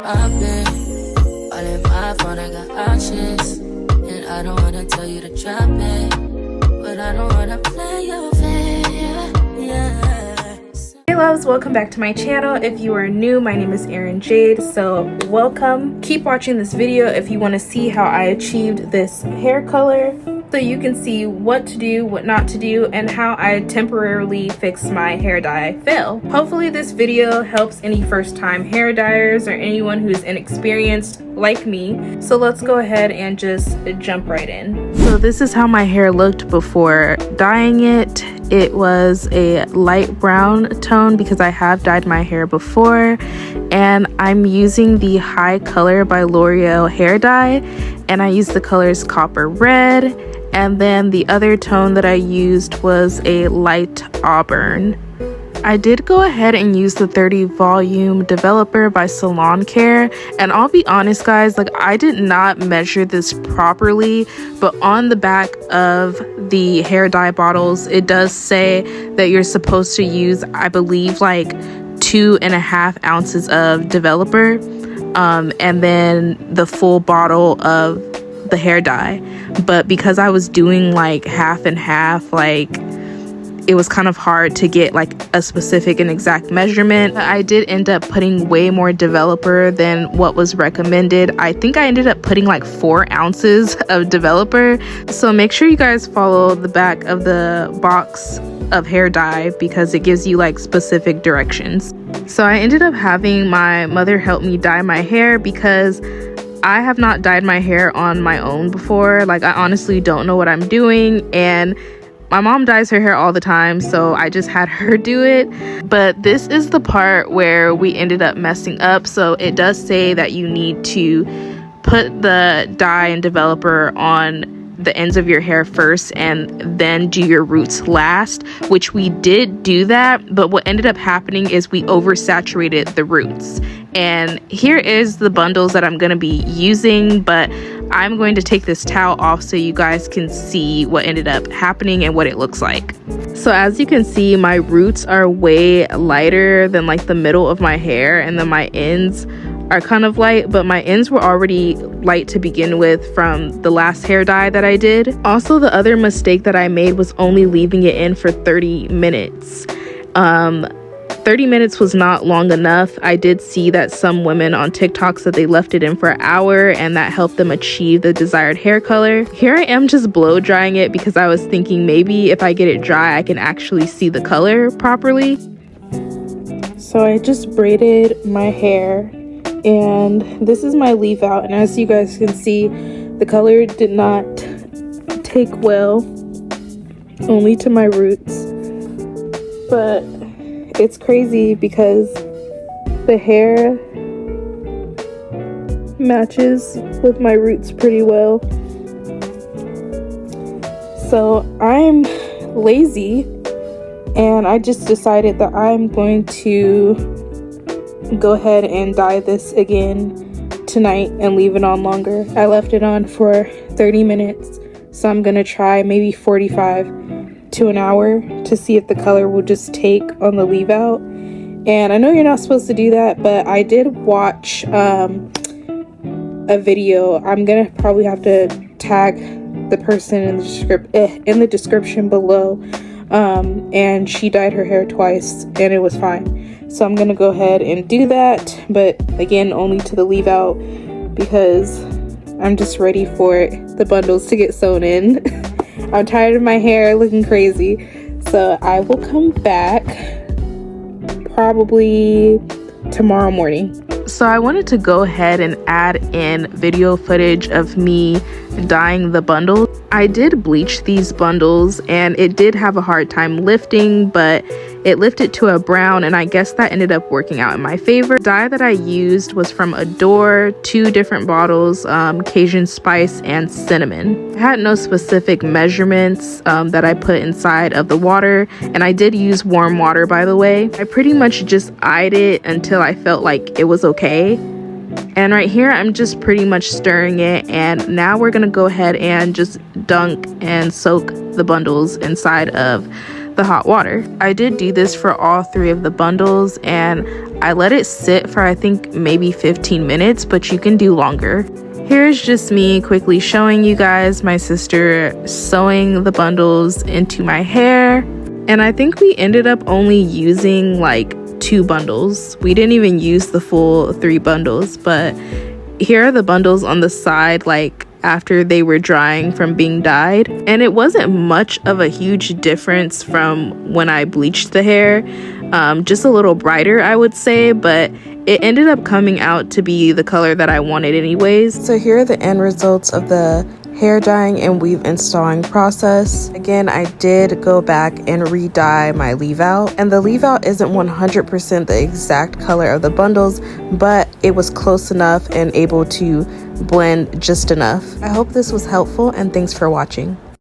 I've been all in my phone, I got options. And I don't wanna tell you to drop it, but I don't wanna play your fair, yeah. Hey loves, welcome back to my channel. If you are new, my name is Ayrinjade, so welcome. Keep watching this video if you want to see how I achieved this hair color, so you can see what to do, what not to do, and how I temporarily fixed my hair dye fail. Hopefully this video helps any first time hair dyers or anyone who's inexperienced like me. So let's go ahead and just jump right in. So this is how my hair looked before dyeing it. It was a light brown tone because I have dyed my hair before, and I'm using the HiColor by L'Oreal hair dye, and I used the colors Copper Red, and then the other tone that I used was a light Auburn. I did go ahead and use the 30 volume developer by Salon Care, and I'll be honest guys, like I did not measure this properly, but on the back of the hair dye bottles it does say that you're supposed to use, I believe, like 2.5 ounces of developer and then the full bottle of the hair dye. But because I was doing like half and half, like it was kind of hard to get like a specific and exact measurement. I did end up putting way more developer than what was recommended. I think I ended up putting like 4 ounces of developer. So make sure you guys follow the back of the box of hair dye because it gives you like specific directions. So I ended up having my mother help me dye my hair because I have not dyed my hair on my own before. Like I honestly don't know what I'm doing, and my mom dyes her hair all the time, so I just had her do it. But this is the part where we ended up messing up. So it does say that you need to put the dye and developer on the ends of your hair first and then do your roots last, which we did do that, but what ended up happening is we oversaturated the roots. And here is the bundles that I'm going to be using, but I'm going to take this towel off so you guys can see what ended up happening and what it looks like. So as you can see, my roots are way lighter than like the middle of my hair, and then my ends are kind of light, but my ends were already light to begin with from the last hair dye that I did. Also, the other mistake that I made was only leaving it in for 30 minutes. 30 minutes was not long enough. I did see that some women on TikTok said they left it in for an hour and that helped them achieve the desired hair color. Here I am just blow drying it because I was thinking maybe if I get it dry I can actually see the color properly. So I just braided my hair, and this is my leave out, and as you guys can see, the color did not take well, only to my roots. But it's crazy because the hair matches with my roots pretty well. So I'm lazy, and I just decided that I'm going to go ahead and dye this again tonight and leave it on longer. I left it on for 30 minutes, so I'm gonna try maybe 45 to an hour to see if the color will just take on the leave out. And I know you're not supposed to do that, but I did watch a video. I'm gonna probably have to tag the person in the description below, and she dyed her hair twice and it was fine. So I'm gonna go ahead and do that, but again only to the leave out because I'm just ready for the bundles to get sewn in. I'm tired of my hair looking crazy, so I will come back probably tomorrow morning. So I wanted to go ahead and add in video footage of me dyeing the bundle. I did bleach these bundles and it did have a hard time lifting, but it lifted to a brown, and I guess that ended up working out in my favor. The dye that I used was from Adore, 2 different bottles, Cajun spice and cinnamon. I had no specific measurements that I put inside of the water, and I did use warm water, by the way. I pretty much just eyed it until I felt like it was okay. And right here I'm just pretty much stirring it, and now we're gonna go ahead and just dunk and soak the bundles inside of the hot water. I did do this for all 3 of the bundles, and I let it sit for I think maybe 15 minutes, but you can do longer. Here's just me quickly showing you guys my sister sewing the bundles into my hair. And I think we ended up only using like 2 bundles. We didn't even use the full 3 bundles, but here are the bundles on the side, like after they were drying from being dyed. And it wasn't much of a huge difference from when I bleached the hair. Just a little brighter, I would say, but it ended up coming out to be the color that I wanted anyways. So here are the end results of the hair dyeing and weave installing process. Again, I did go back and re-dye my leave out, and the leave out isn't 100% the exact color of the bundles, but it was close enough and able to blend just enough. I hope this was helpful, and thanks for watching.